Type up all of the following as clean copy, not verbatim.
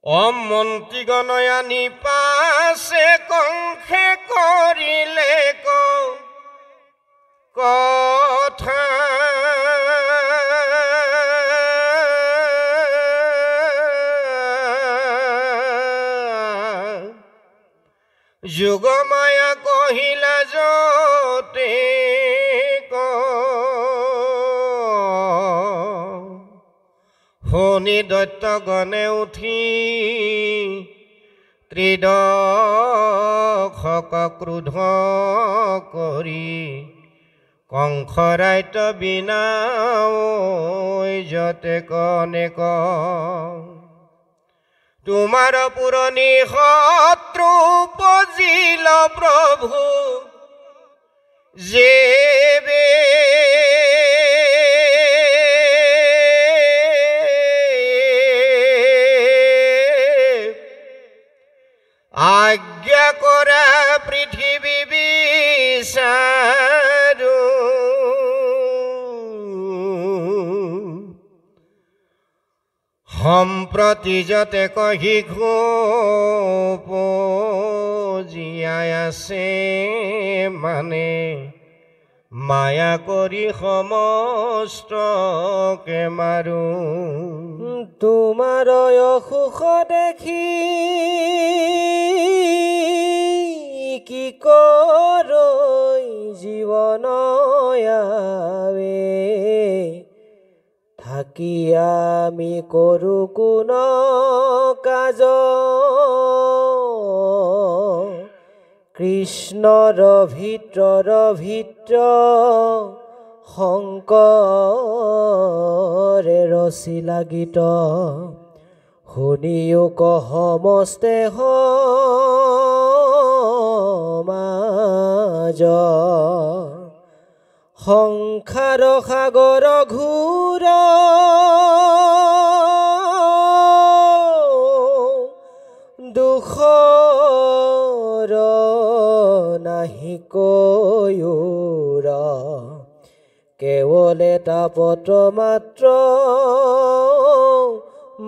মন্ত্ৰীগণয়ানি পাছে কংসে কৰিলে কথা যোগমায়া কহিলা যতে শুনি দৈত্যগণে উঠি ত্ৰিদশক ক্ৰোধ কৰি কংসৰাইত বিনাও যতে কনে তোমাৰ পুৰণি শত্ৰু উপজিল প্ৰভু যেবে আজ্ঞা কৰা পৃথিৱী বিচাৰো সম্প্ৰতি যতে কহি জীয়াই আছে মানে মায়া কৰি সমস্তকে মাৰো তোমাৰ অসুখ দেখি কি কৰৈ জীৱন থাকি আমি কৰো কোন কাজ কৃষ্ণৰ ভিতৰ শংকৰে ৰচিলা গীত শুনিও সমস্তে সমাজ সংসাৰ সাগৰ ঘূৰ দুখৰ নাহি কৈৰ কেৱল এটা পত্ৰ মাত্ৰ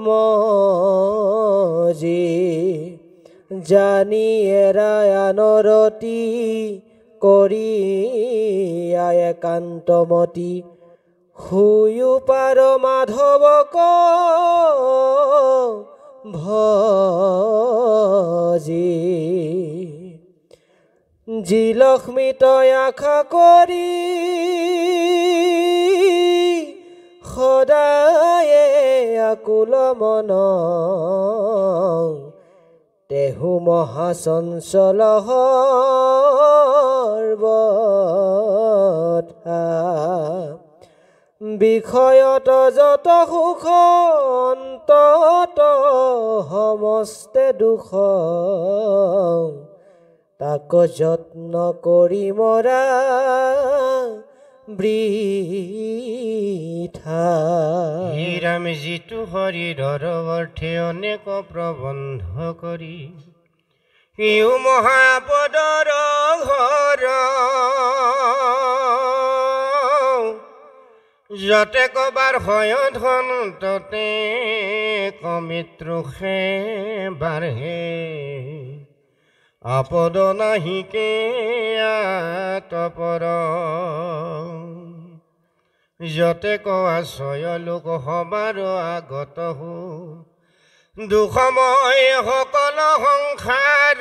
মজি জানি এৰাই আনৰতি কৰি একান্তমতি শুয়ো পাৰ মাধৱক ভজি যি লক্ষ্মী তই আশা কৰি সদায়ে আকুল মন তেহু মহাচঞ্চল সৰ্বথা বিষয়ত যত সুখ অন্তত সমস্তে দুখ তাক যত্ন কৰি মৰা বৃথা হীৰাম যিটো শৰীৰৰ অৰ্থে অনেক প্ৰবন্ধ কৰি ইও মহাপদৰ ঘৰ যতে কবাৰ হয় ধন ততে কমিত্ৰুষে বাঢ়ে আপদ নাহিকে আতপৰ যতে আশ্ৰয় লোক সবাৰ আগত হো দুখময় সকল সংসাৰ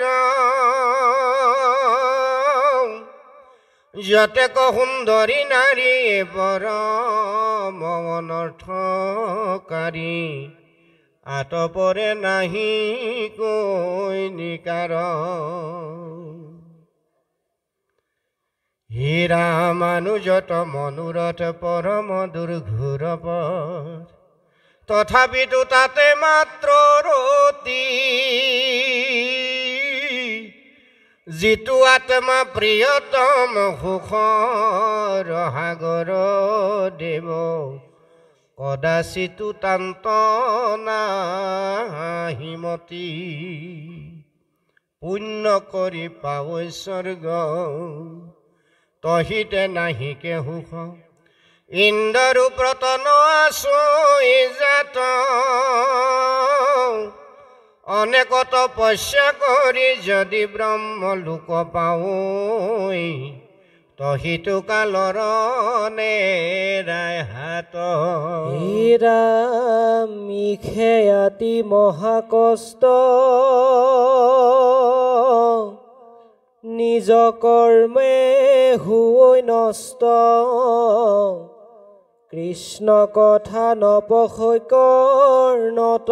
যতে সুন্দৰী নাৰী বৰ মনৰ্থকাৰী আতপৰে নাহি কৈ নিকাৰ হীৰা মানুযত মনোৰথ পৰম দুৰ্ঘোৰ পথ তথাপিতো তাতে মাত্ৰ ৰতি যিটো আত্মা প্ৰিয়তম সুখৰ সাগৰ দেৱ কদাচিতো তান্ত নাহিমতি পুণ্য কৰি পাৱৈ স্বৰ্গ তহিতে নাহিকে সুখ ইন্দ্ৰ প্ৰতন আছো জাত অনেক তপস্যা কৰি যদি ব্ৰহ্ম লোক পাওঁই তহিতো কালৰ নেৰাই হাত মিখেয়াতি মহাকষ্ট নিজ কৰ্মে হুই নষ্ট কৃষ্ণ কথা নপখৈ কৰ্ণত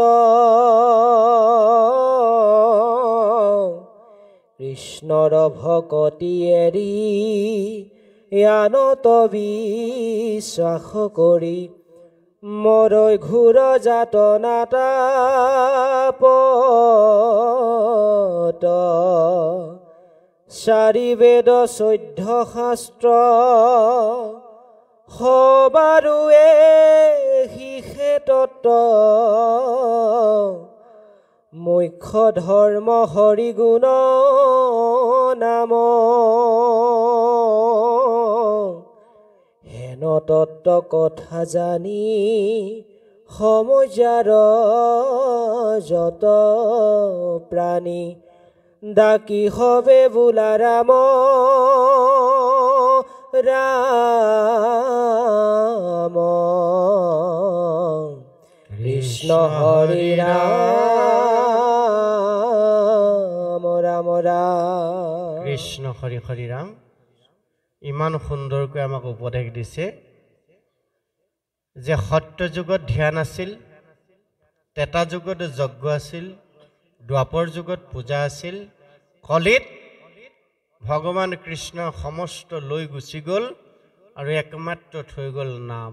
কৃষ্ণৰ ভকতি এৰি য়ানত বিশ্বাস কৰি মৰৈ ঘূৰ যাতনা তাপত চাৰি বেদ 14 শাস্ত্ৰ সবাৰুৱে শিষে তত্ত্ব মুখ্য ধৰ্ম হৰি গুণ নাম হেন তত্ত্ব কথা জানি সমজাৰ যত প্ৰাণী ডাকি হবে বোলা ৰাম ৰাম কৃষ্ণ হৰি ৰাম ৰাম ৰাম কৃষ্ণ হৰি হৰি ৰাম ইমান সুন্দৰকৈ আমাক উপদেশ দিছে যে সত্য যুগত ধ্যান আছিল তেতা যুগত যজ্ঞ আছিল দ্বাপৰ যুগত পূজা আছিল কলিত ভগৱান কৃষ্ণ সমস্ত লৈ গুচি গ'ল আৰু একমাত্ৰ থৈ গ'ল নাম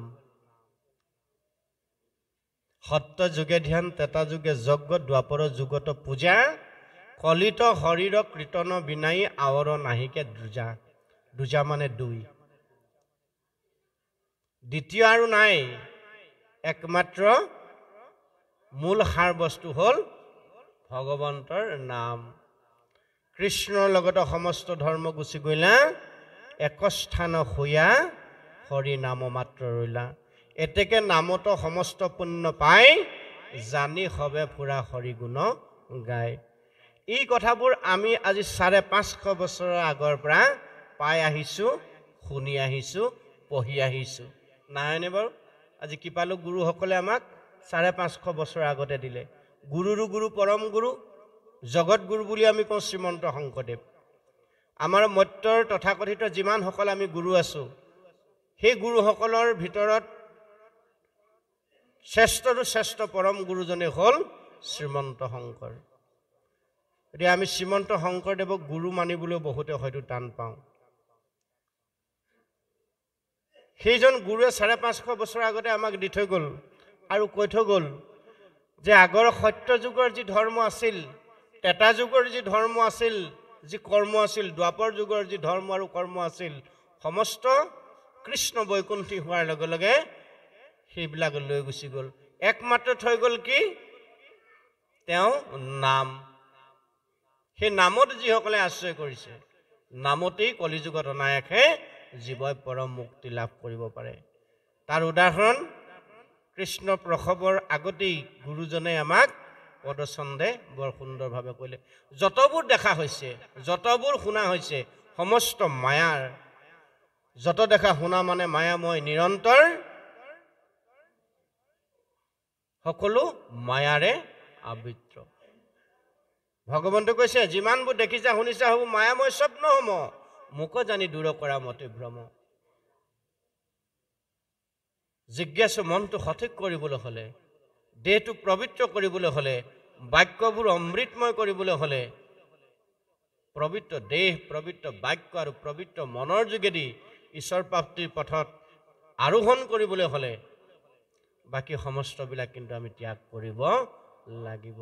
সত্য যুগে ধ্যান তেতা যুগে যজ্ঞ দ্বাপৰ যুগত পূজা কলিত শৰীৰ কীৰ্তন বিনাই আৱৰ নাহিকে দুজা দুজা মানে দুই দ্বিতীয় আৰু নাই একমাত্ৰ মূল সাৰ বস্তু হ'ল ভগৱন্তৰ নাম কৃষ্ণৰ লগত সমস্ত ধৰ্ম গুচি গ'লা একস্থান হৈয়া হৰি নাম মাত্ৰ ৰৈলা এতেকে নামত সমস্ত পুণ্য পাই জানি হবে ফুৰা হৰি গুণ গায় এই কথাবোৰ আমি আজি 550 বছৰৰ আগৰ পৰা পাই আহিছো শুনি আহিছো পঢ়ি আহিছো নাইনে বাৰু আজি কি পালো গুৰুসকলে আমাক 550 বছৰ আগতে দিলে গুৰুৰু গুৰু পৰম গুৰু জগত গুৰু বুলি আমি কওঁ শ্ৰীমন্ত শংকৰদেৱ আমাৰ মত্যৰ তথাকথিত যিমান সকল আমি গুৰু আছো সেই গুৰুসকলৰ ভিতৰত শ্ৰেষ্ঠটো শ্ৰেষ্ঠ পৰম গুৰুজনে হ'ল শ্ৰীমন্ত শংকৰ এতিয়া আমি শ্ৰীমন্ত শংকৰদেৱক গুৰু মানিবলৈ বহুতে হয়তো টান পাওঁ সেইজন গুৰুৱে 550 বছৰ আগতে আমাক দি থৈ গ'ল আৰু কৈ থৈ গ'ল যে আগৰ সত্য যুগৰ যি ধৰ্ম আছিল তেতা যুগৰ যি ধৰ্ম আছিল যি কৰ্ম আছিল দ্বাপৰ যুগৰ যি ধৰ্ম আৰু কৰ্ম আছিল সমস্ত কৃষ্ণ বৈকুণ্ঠী হোৱাৰ লগে লগে সেইবিলাক লৈ গুচি গ'ল একমাত্ৰ থৈ গ'ল কি তেওঁ নাম সেই নামত যিসকলে আশ্ৰয় কৰিছে নামতেই কলিযুগত অনায়াসে জীৱই পৰম মুক্তি লাভ কৰিব পাৰে তাৰ উদাহৰণ কৃষ্ণ প্ৰসৱৰ আগতেই গুৰুজনে আমাক পদচন্দে বৰ সুন্দৰভাৱে কৈলে যতবোৰ দেখা হৈছে যতবোৰ শুনা হৈছে সমস্ত মায়াৰ যত দেখা শুনা মানে মায়াময় নিৰন্তৰ সকলো মায়াৰে আবৃত ভগৱন্তই কৈছে যিমানবোৰ দেখিছা শুনিছা হ'ব মায়াময় স্বপ্ন হম মুখ জানি দূৰ কৰা মতে ভ্ৰম জিজ্ঞাসু মনটো সঠিক কৰিবলৈ হলে দেহটো পবিত্ৰ কৰিবলৈ হলে বাক্যবোৰ অমৃতময় কৰিবলৈ হলে পবিত্ৰ দেহ পবিত্ৰ বাক্য আৰু পবিত্ৰ মনৰ যোগেদি ঈশ্বৰ প্ৰাপ্তিৰ পথত আৰোহণ কৰিবলৈ হলে বাকি সমস্তবিলাক কিন্তু আমি ত্যাগ কৰিব লাগিব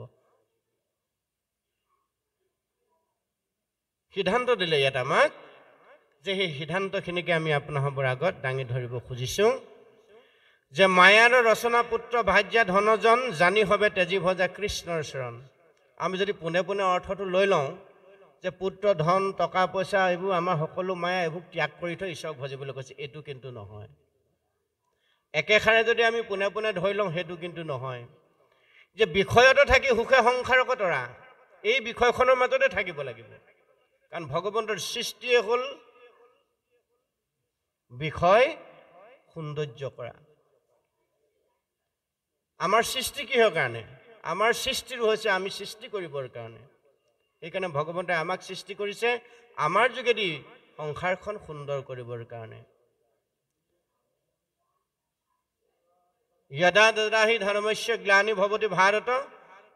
সিদ্ধান্ত দিলে ইয়াত আমাক যে সেই সিদ্ধান্তখিনিকে আমি আপোনালোকৰ আগত দাঙি ধৰিব খুজিছোঁ যে মায়াৰ ৰচনা পুত্ৰ ভাজ্যা ধনজন জানি হবে তেজী ভজা কৃষ্ণৰ চৰণ আমি যদি পোনে পোনে অৰ্থটো লৈ লওঁ যে পুত্ৰ ধন টকা পইচা এইবোৰ আমাৰ সকলো মায়া এইবোৰ ত্যাগ কৰি থৈ ঈশ্বৰক ভজিবলৈ কৈছে এইটো কিন্তু নহয় একেখাৰে যদি আমি পোনে পোনে ধৰি লওঁ সেইটো কিন্তু নহয় যে বিষয়তে থাকি সুখে সংসাৰক তৰা এই বিষয়খনৰ মাজতে থাকিব লাগিব কাৰণ ভগৱন্তৰ সৃষ্টিয়ে হ'ল বিষয় সৌন্দৰ্য কৰা আমাৰ সৃষ্টি কিহৰ কাৰণে আমাৰ সৃষ্টিৰ হৈছে আমি সৃষ্টি কৰিবৰ কাৰণে এইকাৰণে ভগৱন্তে আমাক সৃষ্টি কৰিছে আমাৰ যোগেদি সংসাৰখন সুন্দৰ কৰিবৰ কাৰণে यदा तदा हि धर्मस्य ग्लानि भवति भारत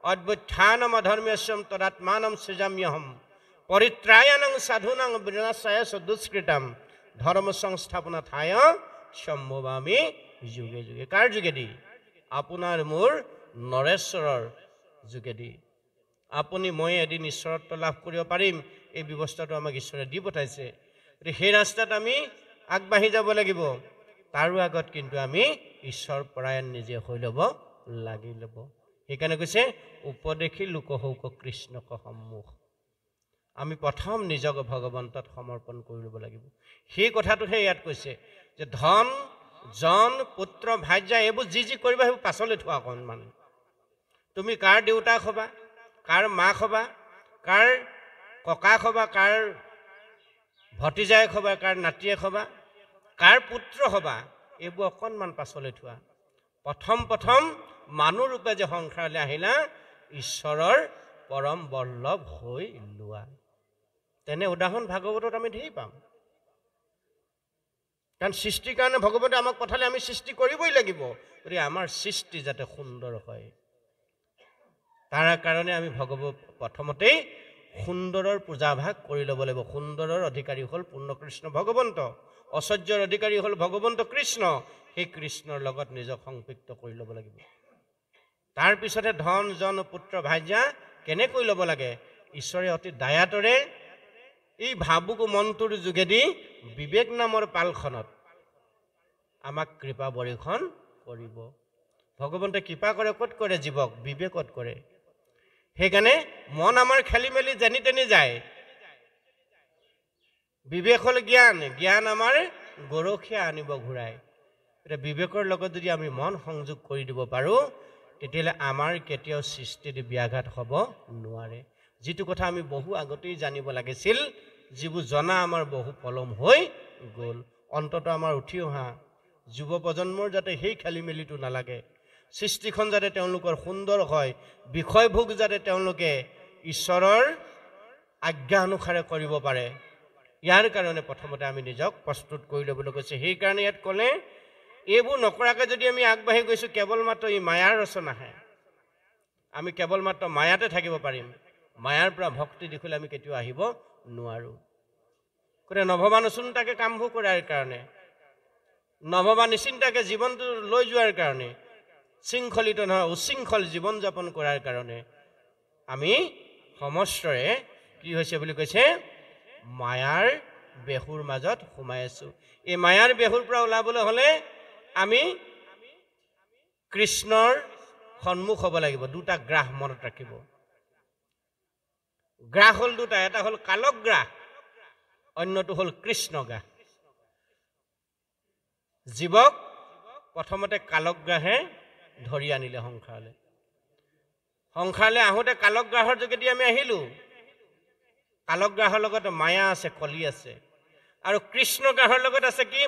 अभ्युत्थानम् अधर्मस्यं तदात्मानं सृजाम्यहम् परित्रायणं साधूनां विनाशाय दुष्कृतं धर्म संस्थापनार्थाय सम्भवामि जुगे जुगे कार जुगेदी আপোনাৰ মোৰ নৰেশ্বৰৰ যোগেদি আপুনি মই এদিন ঈশ্বৰত্ব লাভ কৰিব পাৰিম এই ব্যৱস্থাটো আমাক ঈশ্বৰে দি পঠাইছে সেই ৰাস্তাত আমি আগবাঢ়ি যাব লাগিব তাৰো আগত কিন্তু আমি ঈশ্বৰ পৰায়ণ নিজে হৈ ল'ব লাগিব সেইকাৰণে কৈছে উপদেশী লোকহৌক কৃষ্ণক সন্মুখ আমি প্ৰথম নিজক ভগৱন্তত সমৰ্পণ কৰি ল'ব লাগিব সেই কথাটোহে ইয়াত কৈছে যে ধন জন পুত্ৰ ভাৰ্যা এইবোৰ যি যি কৰিবা সেইবোৰ পাছলৈ থোৱা অকণমান তুমি কাৰ দেউতাক হবা কাৰ মাক হবা কাৰ ককাক হবা কাৰ ভতিজাক হবা কাৰ নাতিয়েক হবা কাৰ পুত্ৰ হবা এইবোৰ অকণমান পাছলৈ থোৱা প্ৰথম মানুহ ৰূপে যে সংসাৰলৈ আহিলা ঈশ্বৰৰ পৰম বল্লভ হৈ লোৱা তেনে উদাহৰণ ভাগৱতত আমি ধেৰ পাম কাৰণ সৃষ্টিৰ কাৰণে ভগৱতে আমাক পঠালে আমি সৃষ্টি কৰিবই লাগিব গতিকে আমাৰ সৃষ্টি যাতে সুন্দৰ হয় তাৰ কাৰণে আমি প্ৰথমতেই সুন্দৰৰ পূজাভাগ কৰি ল'ব লাগিব সুন্দৰৰ অধিকাৰী হ'ল পূৰ্ণ কৃষ্ণ ভগৱন্ত ঐশ্বৰ্যৰ অধিকাৰী হ'ল ভগৱন্ত কৃষ্ণ সেই কৃষ্ণৰ লগত নিজক সংপৃক্ত কৰি ল'ব লাগিব তাৰ পিছতে ধন জন পুত্ৰ ভাৰ্যা কেনেকৈ ল'ব লাগে ঈশ্বৰে অতি দয়াতৰে এই ভাবুক মনটোৰ যোগেদি বিবেক নামৰ পালখনত আমাক কৃপা বৰিখন কৰিব ভগৱন্তে কৃপা কৰে ক'ত কৰে জীৱক বিবেকত কৰে সেইকাৰণে মন আমাৰ খেলি মেলি যেনি তেনি যায় বিবেক হ'ল জ্ঞান আমাৰ গৰখীয়া আনিব ঘূৰাই এতিয়া বিবেকৰ লগত যদি আমি মন সংযোগ কৰি দিব পাৰোঁ তেতিয়াহ'লে আমাৰ কেতিয়াও সৃষ্টিত ব্যাঘাত হ'ব নোৱাৰে যিটো কথা আমি বহু আগতেই জানিব লাগিছিল যিবোৰ জনা আমাৰ বহু পলম হৈ গ'ল অন্তত আমাৰ উঠি অহা যুৱ প্ৰজন্মৰ যাতে সেই খেলি মেলিটো নালাগে সৃষ্টিখন যাতে তেওঁলোকৰ সুন্দৰ হয় বিষয়ভোগ যাতে তেওঁলোকে ঈশ্বৰৰ আজ্ঞা অনুসাৰে কৰিব পাৰে ইয়াৰ কাৰণে প্ৰথমতে আমি নিজক প্ৰস্তুত কৰি ল'বলৈ কৈছে সেইকাৰণে ইয়াত ক'লে এইবোৰ নকৰাকৈ যদি আমি আগবাঢ়ি গৈছোঁ কেৱল মাত্ৰ এই মায়াৰ ৰচনাহে আমি কেৱল মাত্ৰ মায়াতে থাকিব পাৰিম মায়াৰ পৰা ভক্তি দিশলৈ আমি কেতিয়াও আহিব নোৱাৰোঁ গতিকে নভবা নচিন্তাকে কামবোৰ কৰাৰ কাৰণে নভবা নিচিন্তাকে জীৱনটো লৈ যোৱাৰ কাৰণে শৃংখলিত নহয় উশৃংখল জীৱন যাপন কৰাৰ কাৰণে আমি সমস্তৰে কি হৈছে বুলি কৈছে মায়াৰ বেহুৰ মাজত সোমাই আছোঁ এই মায়াৰ বেহুৰ পৰা ওলাবলৈ হ'লে আমি কৃষ্ণৰ সন্মুখ হ'ব লাগিব দুটা গ্ৰাহ মনত ৰাখিব গ্ৰাহ হ'ল দুটা এটা হ'ল কালক গ্ৰাহ অন্যটো হ'ল কৃষ্ণ গ্ৰাহ জীৱক প্ৰথমতে কালক গ্ৰাহে ধৰি আনিলে সংসাৰলৈ আহোঁতে কালক গ্ৰাহৰ যোগেদি আমি আহিলোঁ কালক গ্ৰাহৰ লগত মায়া আছে কলি আছে আৰু কৃষ্ণ গ্ৰাহৰ লগত আছে কি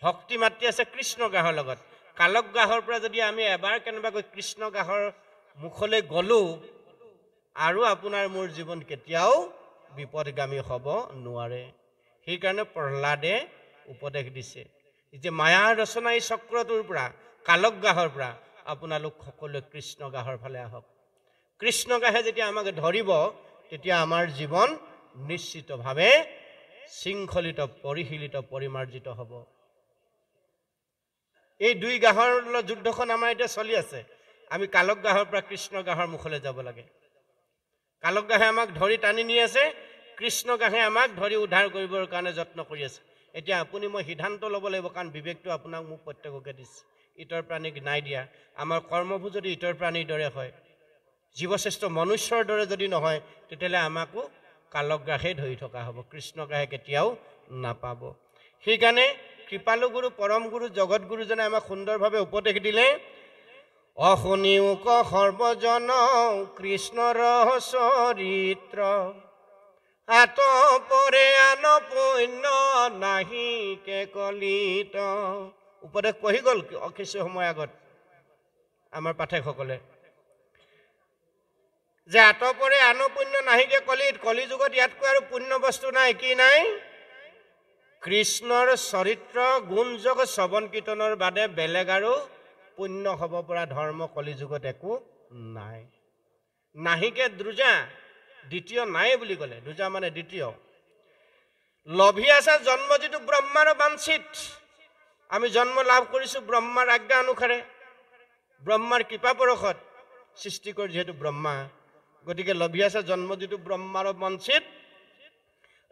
ভক্তি মাতৃ আছে কৃষ্ণ গ্ৰাহৰ লগত কালক গ্ৰাহৰ পৰা যদি আমি এবাৰ কেনেবাকৈ কৃষ্ণ গ্ৰাহৰ মুখলৈ গ'লোঁ আৰু আপোনাৰ মোৰ জীৱন কেতিয়াও বিপদগামী হ'ব নোৱাৰে সেইকাৰণে প্ৰহ্লাদে উপদেশ দিছে যে মায়াৰ ৰচনা এই চক্ৰটোৰ পৰা কালক গ্ৰাহৰ পৰা আপোনালোক সকলোৱে কৃষ্ণ গ্ৰাহৰ ফালে আহক কৃষ্ণ গ্ৰাহে যেতিয়া আমাক ধৰিব তেতিয়া আমাৰ জীৱন নিশ্চিতভাৱে শৃংখলিত পৰিশীলিত পৰিমাৰ্জিত হ'ব এই দুই গ্ৰাহৰ যুদ্ধখন আমাৰ এতিয়া চলি আছে আমি কালক গ্ৰাহৰ পৰা কৃষ্ণ গ্ৰাহৰ মুখলৈ যাব লাগে কালক গ্ৰাহে আমাক ধৰি টানি নি আছে কৃষ্ণ গ্ৰাহে আমাক ধৰি উদ্ধাৰ কৰিবৰ কাৰণে যত্ন কৰি আছে এতিয়া আপুনি মই সিদ্ধান্ত ল'ব লাগিব কাৰণ বিবেকটো আপোনাক মোক প্ৰত্যেককে দিছে ইতৰ প্ৰাণীক নাই দিয়া আমাৰ কৰ্মবোৰ যদি ইতৰ প্ৰাণীৰ দৰে হয় জীৱশ্ৰেষ্ঠ মনুষ্যৰ দৰে যদি নহয় তেতিয়াহ'লে আমাকো কালক গ্ৰাহে ধৰি থকা হ'ব কৃষ্ণ গ্ৰাহে কেতিয়াও নাপাব সেইকাৰণে কৃপালু গুৰু পৰম গুৰু জগত গুৰুজনে আমাক সুন্দৰভাৱে উপদেশ দিলে অশুনিও ক সৰ্বজন কৃষ্ণৰ চৰিত্ৰ আত পৰে আন পুণ্য নাহিকে কলিত উপদেশ পঢ়ি গ'ল কিছু সময় আগত আমাৰ পাঠকসকলে যে আত পৰে আন পুণ্য নাহিকে কলিত কলি যুগত ইয়াতকৈ আৰু পুণ্য বস্তু নাই কি নাই কৃষ্ণৰ চৰিত্ৰ গুণযোগ শ্ৰৱণ কীৰ্তনৰ বাদে বেলেগ আৰু পুণ্য হ'ব পৰা ধৰ্ম কলি যুগত একো নাই নাহিকে দ্ৰুজা দ্বিতীয় নাই বুলি ক'লে দ্ৰুজা মানে দ্বিতীয় লভি আছে জন্ম যিটো ব্ৰহ্মাৰ বাঞ্ছিত আমি জন্ম লাভ কৰিছোঁ ব্ৰহ্মাৰ আজ্ঞা অনুসাৰে ব্ৰহ্মাৰ কৃপা পৰশত সৃষ্টি কৰি যিহেতু ব্ৰহ্মা গতিকে লভি আছে জন্ম যিটো ব্ৰহ্মাৰ বাঞ্ছিত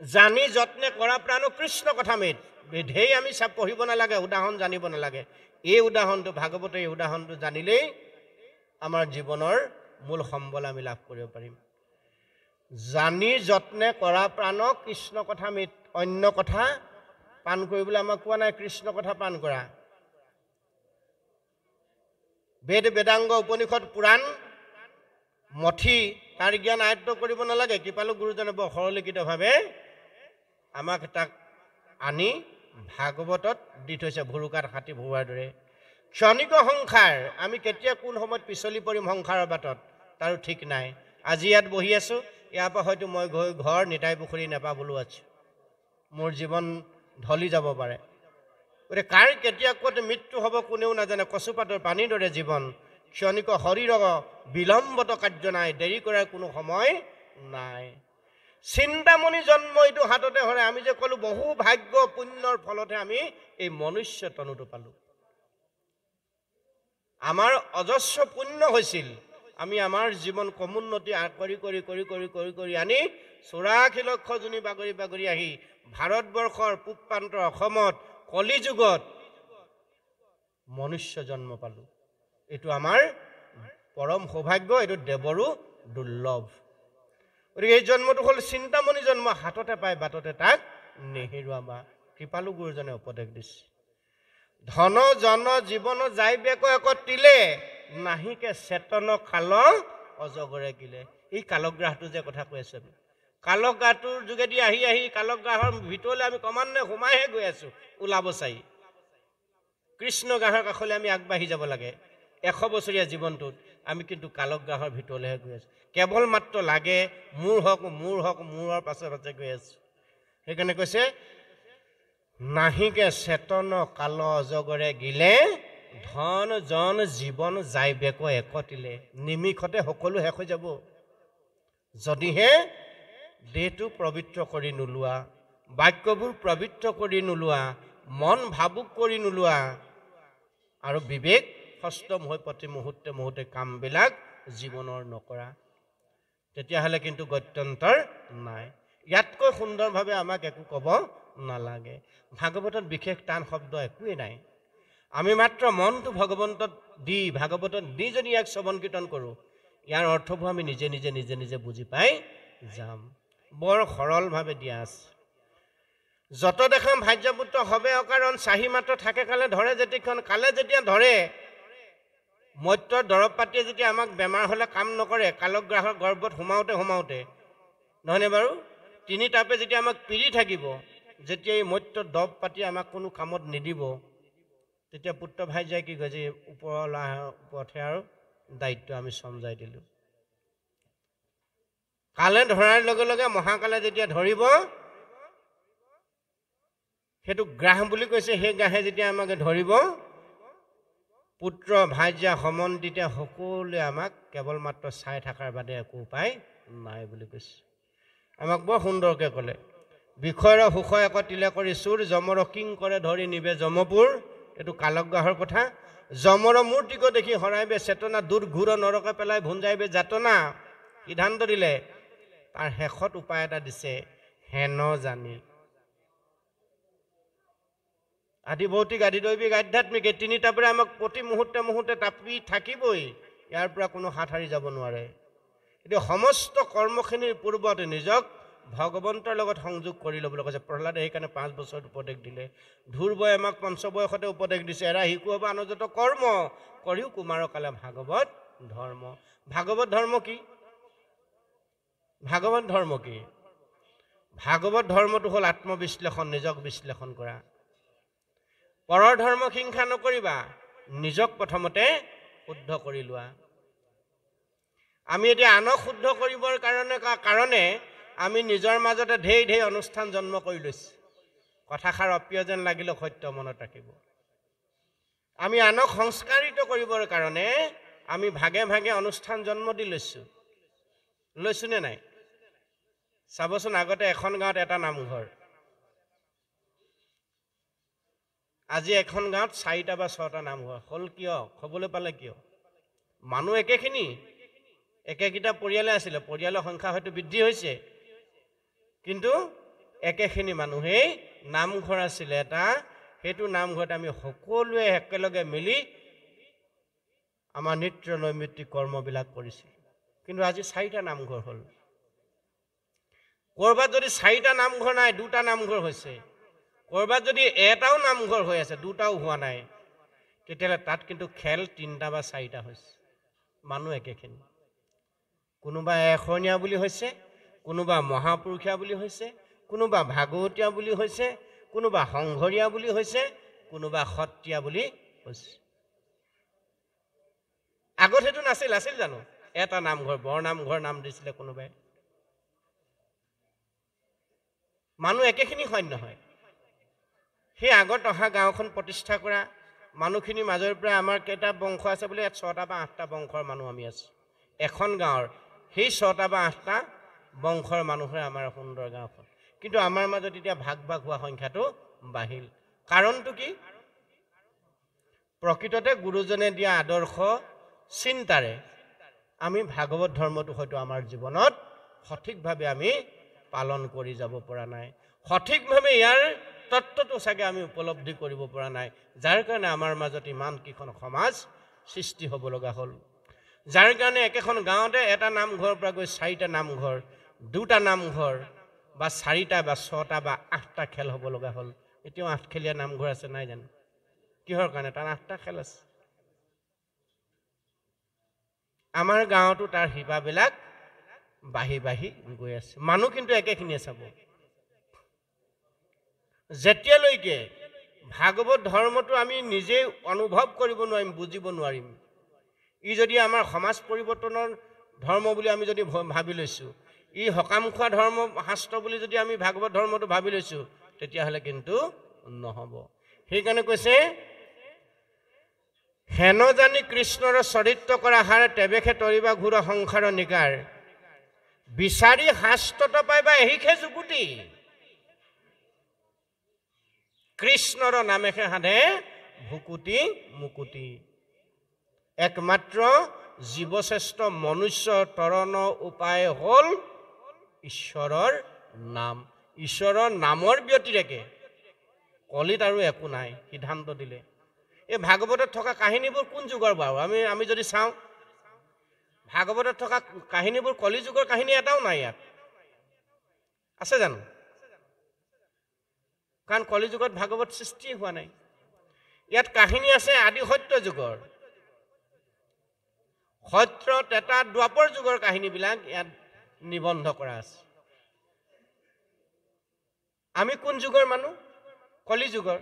জানি যত্নে কৰা প্ৰাণ কৃষ্ণ কথামিত বিধেই আমি চাপ পঢ়িব নালাগে উদাহৰণ জানিব নালাগে এই উদাহৰণটো ভাগৱতৰ এই উদাহৰণটো জানিলেই আমাৰ জীৱনৰ মূল সম্বল আমি লাভ কৰিব পাৰিম জানি যত্নে কৰা প্ৰাণ কৃষ্ণ কথামিত অন্য কথা পান কৰিবলৈ আমাক কোৱা নাই কৃষ্ণ কথা পান কৰা বেদ বেদাংগ উপনিষদ পুৰাণ মঠি তাৰ জ্ঞান আয়ত্ত কৰিব নালাগে কৃপালু গুৰুজনে বৰ সৰলীকৃতভাৱে আমাক তাক আনি ভাগৱতত দি থৈছে ভুৰুকাত হাতী ভুৱাৰ দৰে ক্ষণিক সংসাৰ আমি কেতিয়া কোন সময়ত পিছলি পৰিম সংসাৰৰ বাটত তাৰো ঠিক নাই আজি ইয়াত বহি আছোঁ ইয়াৰ পৰা হয়তো মই গৈ ঘৰ নিতাই পুখুৰী নেপাবলৈও আছোঁ মোৰ জীৱন ঢলি যাব পাৰে গতিকে কাৰ কেতিয়া ক'ত মৃত্যু হ'ব কোনেও নাজানে কচুপাতৰ পানীৰ দৰে জীৱন ক্ষণিক শৰীৰ বিলম্বত কাৰ্য নাই দেৰি কৰাৰ কোনো সময় নাই চিন্তামণি জন্ম এইটো হাততে হৰে আমি যে ক'লোঁ বহু ভাগ্য পুণ্যৰ ফলতহে আমি এই মনুষ্য তনুটো পালোঁ আমাৰ অজস্ৰ পুণ্য হৈছিল আমি আমাৰ জীৱন কমোন্নতি কৰি কৰি কৰি কৰি কৰি কৰি আনি 84 লক্ষ জনী বাগৰি বাগৰি আহি ভাৰতবৰ্ষৰ পূব প্ৰান্তৰ অসমত কলি যুগত মনুষ্য জন্ম পালোঁ এইটো আমাৰ পৰম সৌভাগ্য এইটো দেৱৰো দুৰ্লভ গতিকে এই জন্মটো হ'ল চিন্তামণি জন্ম হাততে পায় বাটতে তাক নেহেৰুৱাবা কৃপালু গুৰুজনে উপদেশ দিছে ধন জন জীৱন যাই বেক একতিলে নাহিকে চেতন কাল অজগৰে গিলে এই কালগ্ৰাহটো যে কথা কৈ আছে কালগ্ৰাহটোৰ যোগেদি আহি আহি কালগ্ৰাহৰ ভিতৰলৈ আমি ক্ৰমান্বয়ে সোমাইহে গৈ আছোঁ ওলাব চাই কৃষ্ণ গ্ৰাহৰ কাষলৈ আমি আগবাঢ়ি যাব লাগে 100 বছৰীয়া জীৱনটোত আমি কিন্তু কালগ্ৰাহৰ ভিতৰলৈহে গৈ আছোঁ কেৱল মাত্ৰ লাগে মোৰ হওক মূৰৰ পাছে পাছে গৈ আছোঁ সেইকাৰণে কৈছে নাহিকে চেতন কাল অজগৰে গিলে ধন জন জীৱন যাই বেক একতিলে নিমিষতে সকলো শেষ হৈ যাব যদিহে দেহটো পবিত্ৰ কৰি নোলোৱা বাক্যবোৰ পবিত্ৰ কৰি নোলোৱা মন ভাবুক কৰি নোলোৱা আৰু বিবেক সষ্টম হৈ প্ৰতি মুহূৰ্তে মুহূৰ্তে কামবিলাক জীৱনৰ নকৰা তেতিয়াহ'লে কিন্তু গত্যন্তৰ নাই ইয়াতকৈ সুন্দৰভাৱে আমাক একো ক'ব নালাগে ভাগৱতত বিশেষ টান শব্দ একোৱেই নাই আমি মাত্ৰ মনটো ভগৱন্তত দি ভাগৱতত দি যদি ইয়াক শ্ৰৱণ কীৰ্তন কৰোঁ ইয়াৰ অৰ্থবোৰ আমি নিজে নিজে নিজে নিজে বুজি পাই যাম বৰ সৰলভাৱে দিয়া আছে যত দেখাম ভাজ্যপুত্ৰ হবে অকাৰণ চাহি মাত্ৰ থাকে কালে ধৰে যেতিখন কালে যেতিয়া ধৰে মত্যৰ দৰৱ পাতিয়ে যেতিয়া আমাক বেমাৰ হ'লে কাম নকৰে কালগ্ৰাহৰ গৰ্ভত সোমাওঁতে নহয়নে বাৰু তিনি তাপে যেতিয়া আমাক পিৰি থাকিব যেতিয়া এই মত্যৰ দৰৱ পাতি আমাক কোনো কামত নিদিব তেতিয়া পুত্ৰ ভাই যায় কি কয় যে ওপৰতে আৰু দায়িত্ব আমি চমজাই দিলোঁ কালে ধৰাৰ লগে লগে মহাকালে যেতিয়া ধৰিব সেইটো গ্ৰাহ বুলি কৈছে সেই গ্ৰাহে যেতিয়া আমাক ধৰিব পুত্ৰ ভাইজা সমন্বিতে সকলোৱে আমাক কেৱল মাত্ৰ চাই থকাৰ বাদে একো উপায় নাই বুলি কৈছে আমাক বৰ সুন্দৰকৈ ক'লে বিষয়ৰ সুখয় একতিলে কৰি চুৰ যমৰ কিং কৰে ধৰি নিবে যমপুৰ এইটো কালগ্ৰাহৰ কথা যমৰ মূৰ্তিক দেখি হৰাইবে চেতনা দূৰ ঘূৰ নৰকে পেলাই ভুঞ্জাইবে যাতনা সিদ্ধান্ত দিলে তাৰ শেষত উপায় এটা দিছে হেন জানি আদি ভৌতিক আদি দৈবিক আধ্যাত্মিক এই তিনিটাৰ পৰা আমাক প্ৰতি মুহূৰ্তে মুহূৰ্তে তাপি থাকিবই ইয়াৰ পৰা কোনো হাত সাৰি যাব নোৱাৰে এতিয়া সমস্ত কৰ্মখিনিৰ পূৰ্বতে নিজক ভগৱন্তৰ লগত সংযোগ কৰি ল'বলৈ কৈছে। প্ৰহ্লাদে সেইকাৰণে 5 বছৰত উপদেশ দিলে। ধ্ৰুৱই আমাক পঞ্চবয়সতে উপদেশ দিছে, এৰা শিশু হ'ব আনজত কৰ্ম কৰিও কুমাৰকালে ভাগৱত ধৰ্ম। ভাগৱত ধৰ্ম কি? ভাগৱত ধৰ্ম কি? ভাগৱত ধৰ্মটো হ'ল আত্মবিশ্লেষণ, নিজক বিশ্লেষণ কৰা। পৰৰ ধৰ্ম হিংসা নকৰিবা, নিজক প্ৰথমতে শুদ্ধ কৰি লোৱা। আমি এতিয়া আনক শুদ্ধ কৰিবৰ কাৰণে আমি নিজৰ মাজতে ঢেৰ অনুষ্ঠান জন্ম কৰি লৈছোঁ। কথাষাৰ অপ্ৰিয় যেন লাগিলে সত্য মনত ৰাখিব। আমি আনক সংস্কাৰিত কৰিবৰ কাৰণে আমি ভাগে ভাগে অনুষ্ঠান জন্ম দি লৈছোঁ নে নাই? চাবচোন, আগতে এখন গাঁৱত এটা নামঘৰ, আজি এখন গাঁৱত 4টা বা 6টা নামঘৰ হ'ল। কিয় হ'বলৈ পালে? কিয়? মানুহ একেখিনি, একেকেইটা পৰিয়ালে আছিলে, পৰিয়ালৰ সংখ্যা হয়তো বৃদ্ধি হৈছে, কিন্তু একেখিনি মানুহেই নামঘৰ আছিলে এটা। সেইটো নামঘৰত আমি সকলোৱে একেলগে মিলি আমাৰ নিত্য নৈমিত্তিক কৰ্মবিলাক কৰিছিল। কিন্তু আজি 4টা নামঘৰ হ'ল। ক'ৰবাত যদি 4টা নামঘৰ নাই, 2টা নামঘৰ হৈছে। ক'ৰবাত যদি এটাও নামঘৰ হৈ আছে, 2টাও হোৱা নাই, তেতিয়াহ'লে তাত কিন্তু খেল 3টা বা 4টা হৈছে। মানুহ একেখিনি, কোনোবা এশৰণীয়া বুলি হৈছে, কোনোবা মহাপুৰুষীয়া বুলি হৈছে, কোনোবা ভাগৱতীয়া বুলি হৈছে, কোনোবা সংঘৰীয়া বুলি হৈছে, কোনোবা সত্ৰীয়া বুলি হৈছে। আগত সেইটো নাছিল জানো? এটা নামঘৰ, বৰ নামঘৰ নাম দিছিলে কোনোবাই। মানুহ একেখিনি হয় নহয়? সেই আগত অহা গাঁওখন প্ৰতিষ্ঠা কৰা মানুহখিনিৰ মাজৰ পৰা আমাৰ কেইটা বংশ আছে বোলে? 6টা বা 8টা বংশৰ মানুহ আমি আছোঁ এখন গাঁৱৰ। সেই 6টা বা 8টা বংশৰ মানুহে আমাৰ সুন্দৰ গাঁওখন। কিন্তু আমাৰ মাজত এতিয়া ভাগ হোৱা সংখ্যাটো বাঢ়িল। কাৰণটো কি? প্ৰকৃততে গুৰুজনে দিয়া আদৰ্শ চিন্তাৰে আমি ভাগৱত ধৰ্মটো হয়তো আমাৰ জীৱনত সঠিকভাৱে আমি পালন কৰি যাব পৰা নাই। সঠিকভাৱে ইয়াৰ তত্ত্বটো চাগে আমি উপলব্ধি কৰিব পৰা নাই, যাৰ কাৰণে আমাৰ মাজত ইমান কেইখন সমাজ সৃষ্টি হ'ব লগা হ'ল। যাৰ কাৰণে একেখন গাঁৱতে এটা নামঘৰৰ পৰা গৈ 4টা নামঘৰ, 2টা নামঘৰ বা 4টা বা 6টা বা 8টা খেল হ'ব লগা হ'ল। এতিয়াও 8খেলীয়া নামঘৰ আছে, নাই জানো? কিহৰ কাৰণে? তাৰ 8টা খেল আছে। আমাৰ গাঁৱতো তাৰ শিপাবিলাক বাঢ়ি গৈ আছে। মানুহ কিন্তু একেখিনিয়ে। চাব, যেতিয়ালৈকে ভাগৱত ধৰ্মটো আমি নিজেই অনুভৱ কৰিব নোৱাৰিম, বুজিব নোৱাৰিম, ই যদি আমাৰ সমাজ পৰিৱৰ্তনৰ ধৰ্ম বুলি আমি যদি ভাবি লৈছোঁ, ই সকাম খোৱা ধৰ্ম শাস্ত্ৰ বুলি যদি আমি ভাগৱত ধৰ্মটো ভাবি লৈছোঁ, তেতিয়াহ'লে কিন্তু নহ'ব। সেইকাৰণে কৈছে, হেন জানি কৃষ্ণৰ চৰিত্ৰ কৰা হাৰ, তেবেখে তৰিবা ঘূৰ সংসাৰ নিকাৰ, বিচাৰি শাস্ত্ৰত পাইবা এহিখে যুগুতি, কৃষ্ণৰ নামেহে সাধে ভুকুতি মুকুতি। একমাত্ৰ জীৱশ্ৰেষ্ঠ মনুষ্য তৰণ উপায় হ'ল ঈশ্বৰৰ নাম। ঈশ্বৰৰ নামৰ ব্যতিৰেকে কলিত আৰু একো নাই, সিদ্ধান্ত দিলে। এই ভাগৱতত থকা কাহিনীবোৰ কোন যুগৰ বাৰু? আমি যদি চাওঁ, ভাগৱতত থকা কাহিনীবোৰ কলি যুগৰ কাহিনী এটাও নাই ইয়াত, আছে জানো? কাৰণ কলি যুগত ভাগৱত সৃষ্টি হোৱা নাই। ইয়াত কাহিনী আছে আদি সত্য যুগৰ, সত্য ত্ৰেতা দ্বাপৰ যুগৰ কাহিনীবিলাক ইয়াত নিবন্ধ কৰা আছে। আমি কোন যুগৰ মানুহ? কলি যুগৰ।